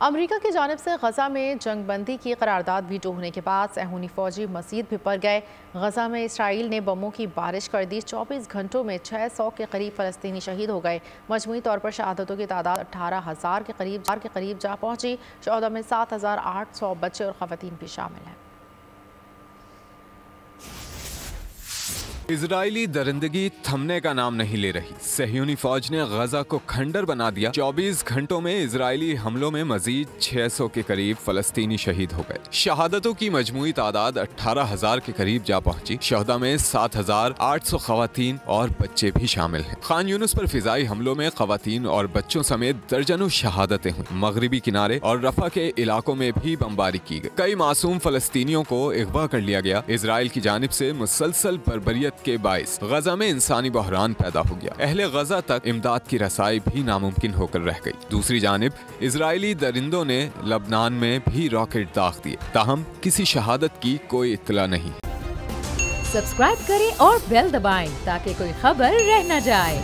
America की जानिब से गजा में जंगबंदी की करारदाद वीटो होने के बाद सहूनी फौजी मजीद भिपर गए। गजा में इसराइल ने बमों की बारिश कर दी। 24 घंटों में 600 के करीब फ़लस्तीनी शहीद हो गए। मजमूई तौर पर शहादतों की तादाद 18,000 के करीब जा पहुंची। 14 में 7,800 बच्चे और ख़वातीन भी शामिल हैं। इजरायली दरिंदगी थमने का नाम नहीं ले रही। सहयूनी फौज ने गजा को खंडर बना दिया। 24 घंटों में इजरायली हमलों में मजीद 600 के करीब फलस्तीनी शहीद हो गए। शहादतों की मजमूई तादाद 18,000 के करीब जा पहुंची। शहदा में 7,800 खवातीन और बच्चे भी शामिल हैं। खान यूनुस पर फिजाई हमलों में खवातीन और बच्चों समेत दर्जनों शहादतें हुई। मगरिबी किनारे और रफा के इलाकों में भी बमबारी की गई। कई मासूम फलस्तीनियों को अगवा कर लिया गया। इजराइल की जानिब से मुसलसल बर्बरियत के बाइस गजा में इंसानी बहरान पैदा हो गया। अहले गजा तक इमदाद की रसाई भी नामुमकिन होकर रह गई। दूसरी जानिब इजरायली दरिंदों ने लबनान में भी रॉकेट दाग दिए। ताहम किसी शहादत की कोई इत्तला नहीं। सब्सक्राइब करें और बेल दबाएं ताकि कोई खबर रह न जाए।